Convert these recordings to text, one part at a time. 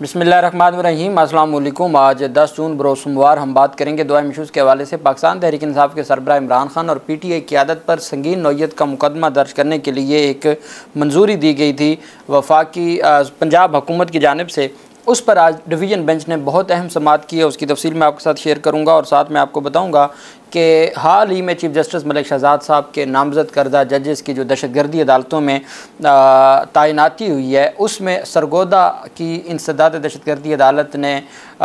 बिस्मिल्लाहिर्रहमानिर्रहीम। अस्सलाम वालेकुम। आज 10 जून बरोज़ सोमवार हम बात करेंगे दुआ इशूज़ के हवाले से पाकिस्तान तहरीक इंसाफ के सरबराह इमरान खान और PTI क़यादत पर संगीन नौइयत का मुकदमा दर्ज करने के लिए एक मंजूरी दी गई थी वफाकी पंजाब हुकूमत की जानिब से। उस पर आज डिवीज़न बेंच ने बहुत अहम समाअत की है, उसकी तफसील मैं आपके साथ शेयर करूँगा और साथ में आपको बताऊँगा कि हाल ही में चीफ जस्टिस मलिक शहजाद साहब के नामज़द करदा जजेस की जो दहशतगर्दी अदालतों में तैनाती हुई है, उसमें सरगोदा की इंसदाद दहशतगर्दी अदालत ने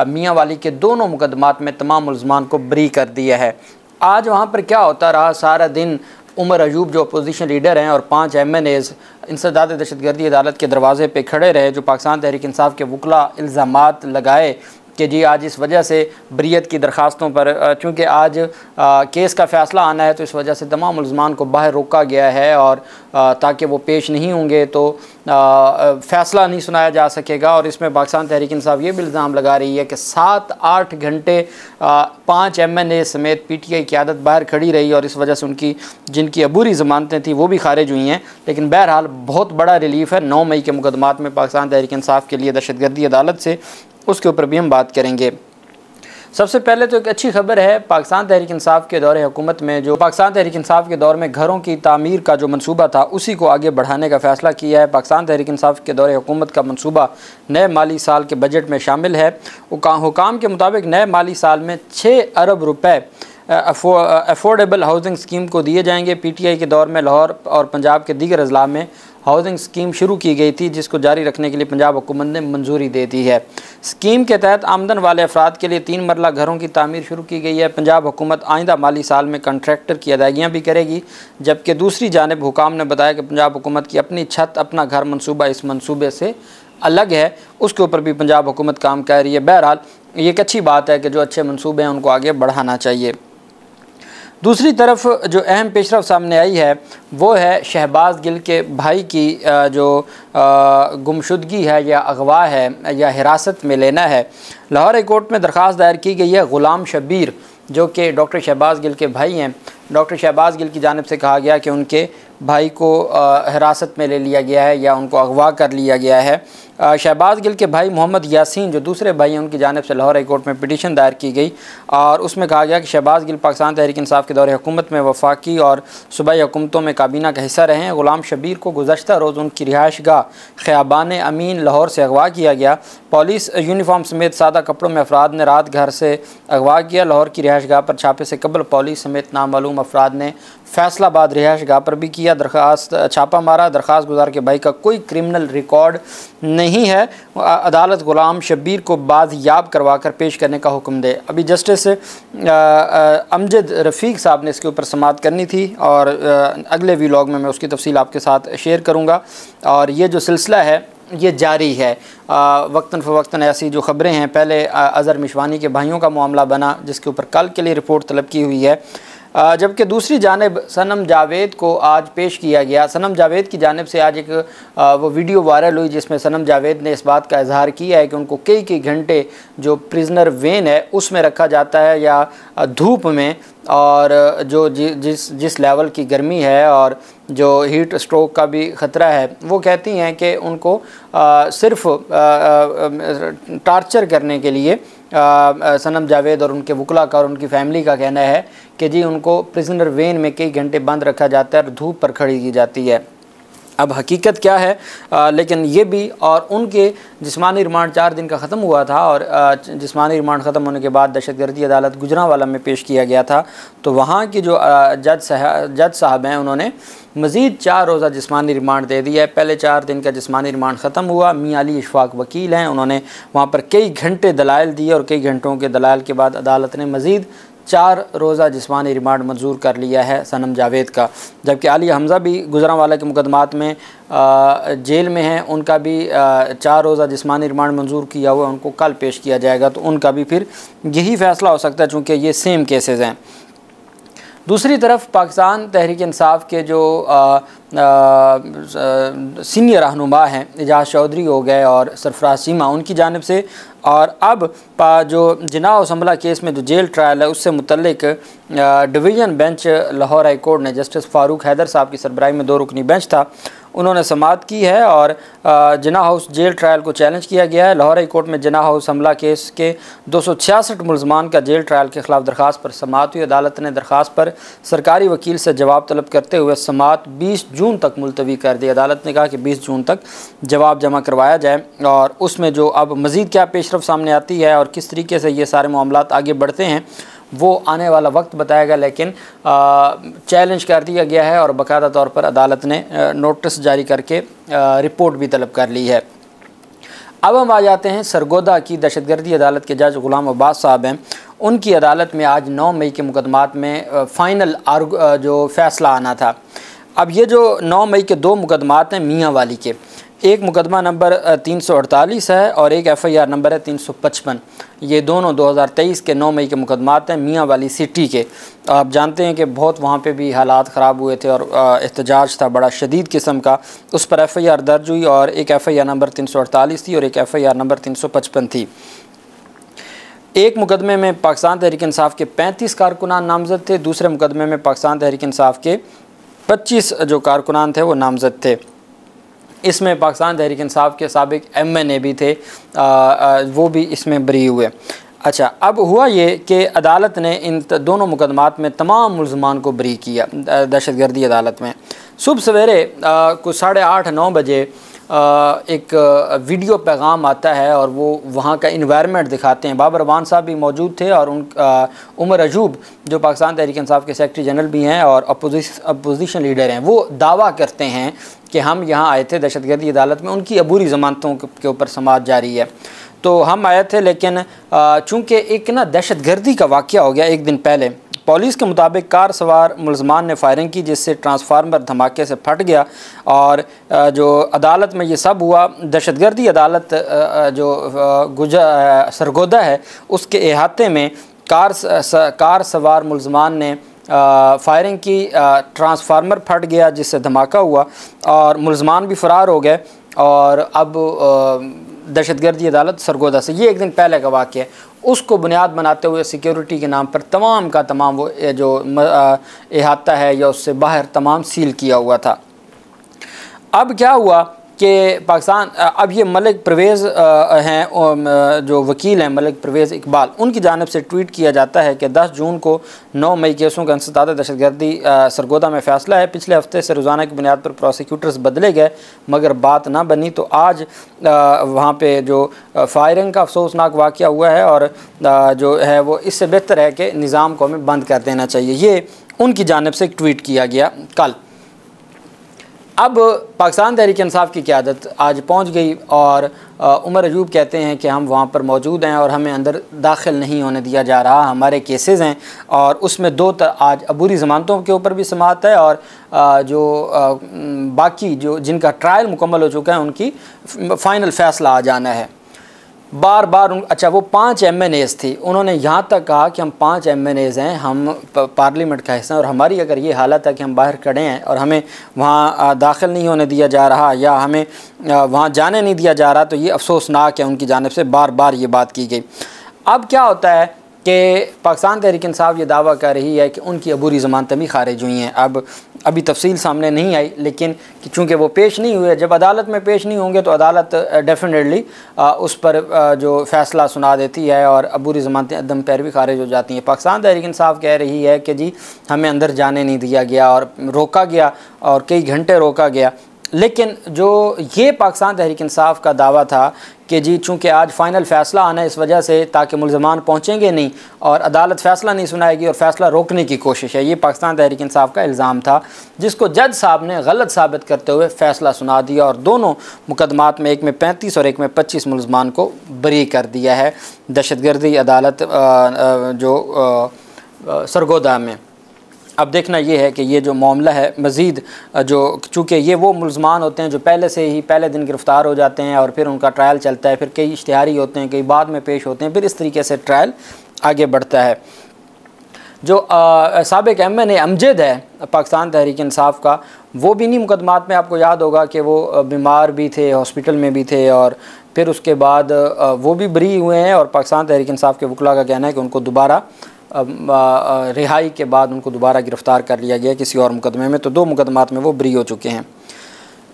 मियाँ वाली के दोनों मुकदमात में तमाम मुलज़मान को बरी कर दिया है। आज वहाँ पर क्या होता रहा, सारा दिन उमर अयूब जो अपोजिशन लीडर हैं और 5 MNAs इंसदाद दहशतगर्दी अदालत के दरवाज़े पे खड़े रहे, जो पाकिस्तान तहरीक इंसाफ के वकला इल्ज़ामात लगाए कि जी आज इस वजह से बरीयत की दरख्वास्तों पर चूँकि आज केस का फ़ैसला आना है तो इस वजह से तमाम मुलज़मान को बाहर रोका गया है और ताकि वो पेश नहीं होंगे तो फ़ैसला नहीं सुनाया जा सकेगा। और इसमें पाकिस्तान तहरीक इंसाफ ये भी इल्ज़ाम लगा रही है कि 7-8 घंटे 5 MNA समेत PTI क़यादत बाहर खड़ी रही और इस वजह से उनकी जिनकी अबूरी ज़मानतें थी वो भी खारिज हुई हैं। लेकिन बहरहाल बहुत बड़ा रिलीफ़ है 9 मई के मुकदमात में पाकिस्तान तहरीक इंसाफ के लिए दहशतगर्दी अदालत से, उसके ऊपर भी हम बात करेंगे। सबसे पहले तो एक अच्छी खबर है, पाकिस्तान तहरीक इंसाफ के दौरे हुकूमत में जो पाकिस्तान तहरीक इंसाफ के दौर में घरों की तामीर का जो मंसूबा था उसी को आगे बढ़ाने का फ़ैसला किया है। पाकिस्तान तहरीक इंसाफ के दौरे हुकूमत का मंसूबा नए माली साल के बजट में शामिल है। हुकाम के मुताबिक नए माली साल में 6 अरब रुपये अफोर्डेबल हाउसिंग स्कीम को दिए जाएंगे। PTI के दौर में लाहौर और पंजाब के दीगर अजला में हाउसिंग स्कीम शुरू की गई थी, जिसको जारी रखने के लिए पंजाब हुकूमत ने मंजूरी दे दी है। स्कीम के तहत आमदन वाले अफराद के लिए 3 मरला घरों की तामीर शुरू की गई है। पंजाब हुकूमत आइंदा माली साल में कंट्रैक्टर की अदायगियाँ भी करेगी, जबकि दूसरी जानिब हुकाम ने बताया कि पंजाब हुकूमत की अपनी छत अपना घर मनसूबा इस मनसूबे से अलग है, उसके ऊपर भी पंजाब हुकूमत काम कर रही है। बहरहाल ये एक अच्छी बात है कि जो अच्छे मनसूबे हैं उनको आगे बढ़ाना चाहिए। दूसरी तरफ जो अहम पेशरफ सामने आई है वो है शहबाज गिल के भाई की जो गुमशुदगी है या अगवा है या हिरासत में लेना है। लाहौर हाई कोर्ट में दरख्वास्त दायर की गई है। ग़ुलाम शब्बीर जो कि डॉक्टर शहबाज गिल के भाई हैं, डॉक्टर शहबाज गिल की जानिब से कहा गया कि उनके भाई को हिरासत में ले लिया गया है या उनको अगवा कर लिया गया है। शहबाज गिल के भाई मोहम्मद यासीन जो दूसरे भाई हैं उनकी जानिब से लाहौर हाई कोर्ट में पिटीशन दायर की गई और उसमें कहा गया कि शहबाज गिल पाकिस्तान तहरीक इंसाफ के दौरे हुकूमत में वफाकी और सूबाई हुकूमतों में काबीना का हिस्सा रहे हैं। ग़ुलाम शब्बीर को गुज़श्ता रोज़ उनकी रिहाइश गाह ख़ियाबान अमीन लाहौर से अगवा किया गया। पुलिस यूनिफॉर्म समेत सादा कपड़ों में अफराद ने रात घर से अगवा किया। लाहौर की रिहाइश गाह पर छापे से कबल पुलिस समेत नामालूम अफराद ने फैसलाबाद रिहाइश गाह पर भी किया दरख्वास्त छापा मारा। दरख्वास्त गुजार के भाई का कोई क्रिमिनल रिकॉर्ड नहीं है। अदालत ग़ुलाम शब्बीर को बाज़याब करवा कर पेश करने का हुक्म दे। अभी जस्टिस अमजद रफ़ीक साहब ने इसके ऊपर समाअत करनी थी और अगले व्लॉग में मैं उसकी तफसील आपके साथ शेयर करूँगा। और ये जो सिलसिला है ये जारी है। वक्तन फ़वक्तन ऐसी जो ख़बरें हैं, पहले अज़हर मिशवानी के भाइयों का मामला बना जिसके ऊपर कल के लिए रिपोर्ट तलब की हुई है, जबकि दूसरी जानिब सनम जावेद को आज पेश किया गया। सनम जावेद की जानिब से आज एक वो वीडियो वायरल हुई जिसमें सनम जावेद ने इस बात का इजहार किया है कि उनको कई घंटे जो प्रिजनर वेन है उसमें रखा जाता है या धूप में, और जो जिस लेवल की गर्मी है और जो हीट स्ट्रोक का भी ख़तरा है, वो कहती हैं कि उनको सिर्फ़ टार्चर करने के लिए सनम जावेद और उनके वकला का और उनकी फ़ैमिली का कहना है कि जी उनको प्रिजनर वेन में कई घंटे बंद रखा जाता है और धूप पर खड़ी की जाती है। अब हकीकत क्या है, लेकिन ये भी और उनके जिस्मानी रिमांड 4 दिन का ख़त्म हुआ था और जिस्मानी रिमांड ख़त्म होने के बाद दहशतगर्दी अदालत गुजरांवाला में पेश किया गया था। तो वहाँ की जो जज साहब हैं उन्होंने मज़ीद 4 रोज़ा जिस्मानी रिमांड दे दिया है। पहले 4 दिन का जिस्मानी रिमांड ख़त्म हुआ। मियां अली इशफाक वकील हैं, उन्होंने वहाँ पर कई घंटे दलाइल दिए और कई घंटों के दलाइल के बाद अदालत ने मज़ीद 4 रोज़ा जिस्मानी रिमांड मंजूर कर लिया है सनम जावेद का। जबकि आलिया हमज़ा भी गुजरांवाला के मुकदमात में जेल में हैं, उनका भी 4 रोज़ा जिस्मानी रिमांड मंजूर किया हुआ, उनको कल पेश किया जाएगा। तो उनका भी फिर यही फ़ैसला हो सकता है चूँकि ये सेम केसेस हैं। दूसरी तरफ पाकिस्तान तहरीक इंसाफ के जो सीनियर रहनुमा हैं एजाज़ चौधरी हो गए और सरफराज चीमा, उनकी जानिब से और अब जो जिनाह असम्बला केस में जो जेल ट्रायल है उससे मुतल्लिक division bench Lahore high court ने जस्टिस फ़ारूक हैदर साहब की सरबराही में 2 रुकनी बेंच था, उन्होंने समाअत की है और जिन्ना हाउस जेल ट्रायल को चैलेंज किया गया है। लाहौर हाई कोर्ट में जिन्ना हाउस हमला केस के 266 मुलजमान का जेल ट्रायल के खिलाफ दरख्वास्त पर समाअत हुई। अदालत ने दरख्वास्त पर सरकारी वकील से जवाब तलब करते हुए समाअत 20 जून तक मुलतवी कर दी। अदालत ने कहा कि 20 जून तक जवाब जमा करवाया जाए और उसमें जो अब मज़ीद क्या पेशरफ सामने आती है और किस तरीके से ये सारे मामलात आगे बढ़ते हैं वो आने वाला वक्त बताएगा, लेकिन चैलेंज कर दिया गया है और बाकायदा तौर पर अदालत ने नोटिस जारी करके रिपोर्ट भी तलब कर ली है। अब हम आ जाते हैं सरगोदा की दहशतगर्दी अदालत के जज ग़ुलाम अब्बास साहब हैं। उनकी अदालत में आज 9 मई के मुकदमात में फ़ाइनल जो फ़ैसला आना था। अब ये जो 9 मई के 2 मुकदमात हैं मियाँ वाली के, एक मुकदमा नंबर 348 है और एक FIR नंबर है 355। ये दोनों 2023 के 9 मई के मुकदमात हैं मियाँ वाली सिटी के। आप जानते हैं कि बहुत वहाँ पे भी हालात ख़राब हुए थे और एहतजाज था बड़ा शदीद किस्म का। उस पर FIR दर्ज हुई और एक FIR नंबर 348 थी और एक FIR नंबर 355 थी। एक मुकदमे में पाकिस्तान तहरीक इंसाफ के 35 कारकुनान नामज़द थे, दूसरे मुकदमे में पाकिस्तान तहरीक इंसाफ के 25 जो कारकुनान थे वो नामज़द थे। इसमें पाकिस्तान तहरीक इंसाफ के साबिक MNA भी थे, वो भी इसमें बरी हुए। अच्छा, अब हुआ ये कि अदालत ने इन दोनों मुकदमात में तमाम मुल्ज़मान को बरी किया। दहशतगर्दी अदालत में सुबह सवेरे कुछ 8:30-9 बजे एक वीडियो पैगाम आता है और वो वहाँ का इन्वायरमेंट दिखाते हैं। बाबर अवान साहब भी मौजूद थे और उमर अजूब जो पाकिस्तान तहरीक इंसाफ के सेक्रेटरी जनरल भी हैं और अपोजिशन लीडर हैं, वो दावा करते हैं कि हम यहाँ आए थे दहशतगर्दी अदालत में, उनकी अबूरी ज़मानतों के ऊपर समाअत जारी है तो हम आए थे। लेकिन चूँकि एक ना दहशतगर्दी का वाक़या हो गया एक दिन पहले। पुलिस के मुताबिक कार सवार मुल्ज़मान ने फायरिंग की जिससे ट्रांसफार्मर धमाके से फट गया और जो अदालत में ये सब हुआ। दहशतगर्दी अदालत जो सरगोदा है उसके अहाते में कार सवार मुल्ज़मान ने फायरिंग की, ट्रांसफार्मर फट गया जिससे धमाका हुआ और मुल्ज़मान भी फ़रार हो गए। और अब दहशतगर्दी अदालत सरगोदा से, ये एक दिन पहले का वाक़या है, उसको बुनियाद बनाते हुए सिक्योरिटी के नाम पर तमाम का तमाम वो जो अहाता है या उससे बाहर तमाम सील किया हुआ था। अब क्या हुआ कि पाकिस्तान, अब ये मलिक परवेज़ हैं जो वकील हैं मलिक परवेज़ इकबाल, उनकी जानिब से ट्वीट किया जाता है कि 10 जून को 9 मई केसों का इंसदाद दहशतगर्दी सरगोदा में फ़ैसला है। पिछले हफ्ते से रोज़ाना की बुनियाद पर प्रोसिक्यूटर्स बदले गए मगर बात ना बनी, तो आज वहाँ पे जो फायरिंग का अफसोसनाक वाक़या हुआ है और जो है वो इससे बेहतर है कि निज़ाम को हमें बंद कर देना चाहिए। ये उनकी जानिब से एक ट्वीट किया गया कल। अब पाकिस्तान तहरीक इंसाफ की क़यादत आज पहुंच गई और उमर अजूब कहते हैं कि हम वहाँ पर मौजूद हैं और हमें अंदर दाखिल नहीं होने दिया जा रहा। हमारे केसेस हैं और उसमें आज अबूरी ज़मानतों के ऊपर भी समाअत है और जो बाकी जो जिनका ट्रायल मुकम्मल हो चुका है उनकी फ़ाइनल फ़ैसला आ जाना है। बार बार अच्छा, वो 5 MNAs थी, उन्होंने यहाँ तक कहा कि हम 5 MNAs हैं, हम पार्लियामेंट का हिस्सा हैं और हमारी अगर ये हालत है कि हम बाहर खड़े हैं और हमें वहाँ दाखिल नहीं होने दिया जा रहा या हमें वहाँ जाने नहीं दिया जा रहा, तो ये अफसोसनाक है। उनकी जानिब से बार बार ये बात की गई। अब क्या होता है कि पाकिस्तान तहरीक इंसाफ ये दावा कर रही है कि उनकी अबूरी ज़मानतें भी खारिज हुई हैं। अब अभी तफसील सामने नहीं आई, लेकिन चूँकि वो पेश नहीं हुए, जब अदालत में पेश नहीं होंगे तो अदालत डेफिनेटली उस पर जो फ़ैसला सुना देती है और अबूरी ज़मानतें अदम पैरवी खारिज हो जाती हैं। पाकिस्तान तहरीक इंसाफ कह रही है कि जी हमें अंदर जाने नहीं दिया गया और रोका गया और कई घंटे रोका गया, लेकिन जो ये पाकिस्तान तहरीक इंसाफ का दावा था कि जी चूँकि आज फ़ाइनल फ़ैसला आना है इस वजह से ताकि मुल्ज़मान पहुँचेंगे नहीं और अदालत फ़ैसला नहीं सुनाएगी और फ़ैसला रोकने की कोशिश है, ये पाकिस्तान तहरीक इंसाफ का इल्ज़ाम था जिसको जज साहब ने गलत साबित करते हुए फ़ैसला सुना दिया और दोनों मुकदमात में एक में 35 और एक में 25 मुल्ज़मान को बरी कर दिया है दहशतगर्दी अदालत जो सरगोदा में। अब देखना ये है कि ये जो मामला है मज़ीद जो चूँकि ये वो मुल्ज़मान होते हैं जो पहले से ही पहले दिन गिरफ़्तार हो जाते हैं और फिर उनका ट्रायल चलता है, फिर कई इश्तिहारी होते हैं, कई बाद में पेश होते हैं, फिर इस तरीके से ट्रायल आगे बढ़ता है। जो साबिक MNA अमजद है पाकिस्तान तहरीक इंसाफ का, वो भी इन्हीं मुकदमात में आपको याद होगा कि वो बीमार भी थे, हॉस्पिटल में भी थे और फिर उसके बाद वो भी बरी हुए हैं और पाकिस्तान तहरीक इंसाफ के वकला का कहना है कि उनको दोबारा रिहाई के बाद उनको दोबारा गिरफ़्तार कर लिया गया किसी और मुकदमे में, तो 2 मुकदमात में वो बरी हो चुके हैं।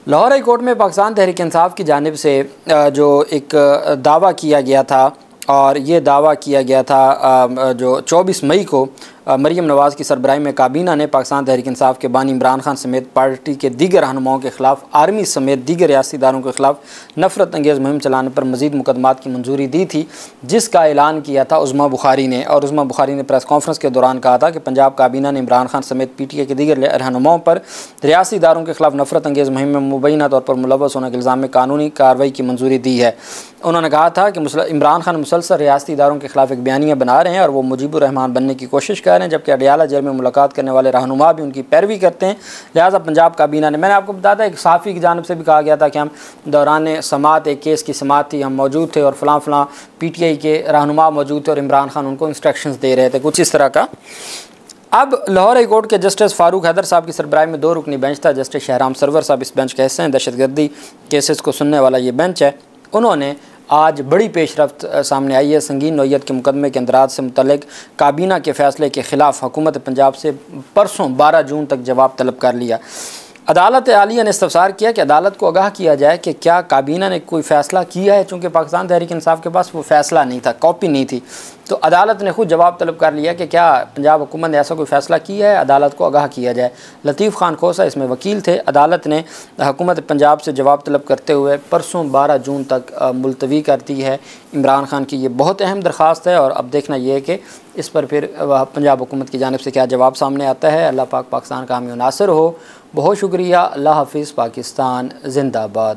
लाहौर हाई कोर्ट में पाकिस्तान तहरीक इंसाफ की जानिब से जो एक दावा किया गया था, और ये दावा किया गया था जो 24 मई को मरीम नवाज़ की सरबराही में काबीना ने पाकिस्तान तहरीक इंसाफ के बानी इमरान खान समेत पार्टी के दीगर रहनुमाओं के ख़िलाफ़ आर्मी समेत दीगर रियासती इदारों के ख़िलाफ़ नफ़रत अंगेज़ मुहिम चलाने पर मज़ीद मुकदमात की मंजूरी दी थी, जिसका ऐलान किया था उज़्मा बुखारी ने। और उज़्मा बुखारी ने प्रेस कॉन्फ्रेंस के दौरान कहा था कि पंजाब काबीना ने इमरान खान समेत PTI के दीगर रहनुमाओं पर रियासती इदारों के ख़िलाफ़ नफ़रत अंगेज़ मुहिम में मुबैना तौर पर मुलव्वस होने के इल्ज़ाम में कानूनी कार्रवाई की मंजूरी दी है। उन्होंने कहा था कि इमरान खान मुसलसल रियासती इदारों के ख़िलाफ़ एक बयानिया बना रहे हैं और वो मुजीबुर रहमान बनने की कोशिश कर रहे हैं, जबकि अडियाला जेल में मुलाकात करने वाले रहनुमा भी उनकी पैरवी करते हैं। लिहाजा पंजाब काबीना ने, मैंने आपको बताया था, एक सहाफ़ी की जानिब से भी कहा गया था कि हम दौरान समात, एक केस की समात थी, हम मौजूद थे और फ़लाँ PTI के रहनुमा मौजूद थे और इमरान खान उनको इंस्ट्रक्शंस दे रहे थे, कुछ इस तरह का। अब लाहौर हाई कोर्ट के जस्टिस फ़ारूक हैदर साहब की सरबराही में 2 रुकनी बेंच था। जस्टिस शहराम सरवर साहब इस बेंच के हिस्से हैं। दहशतगर्दी केसेस को सुनने वाला ये बेंच है। उन्होंने आज बड़ी पेशरफ्त सामने आई है। संगीन नौयत के मुकदमे के अंदराज से मुतल्लिक काबीना के फ़ैसले के ख़िलाफ़ हुकूमत पंजाब से परसों 12 जून तक जवाब तलब कर लिया। अदालत आलिया ने इस्तफ़सार किया कि अदालत को आगाह किया जाए कि क्या काबीना ने कोई फ़ैसला किया है। चूँकि पाकिस्तान तहरीक इंसाफ के पास वो फ़ैसला नहीं था, कॉपी नहीं थी, तो अदालत ने खुद जवाब तलब कर लिया कि क्या पंजाब हुकूमत ने ऐसा कोई फ़ैसला किया है, अदालत को आगाह किया जाए। लतीफ़ खान खोसा इसमें वकील थे। अदालत ने हुकूमत पंजाब से जवाब तलब करते हुए परसों 12 जून तक मुलतवी कर दी है इमरान खान की। ये बहुत अहम दरख्वास्त है और अब देखना ये है कि इस पर फिर पंजाब हुकूमत की जानिब से क्या जवाब सामने आता है। अल्लाह पाक पाकिस्तान का हामी नासिर हो। बहुत शुक्रिया। अल्लाह हाफ़िज़। पाकिस्तान ज़िंदाबाद।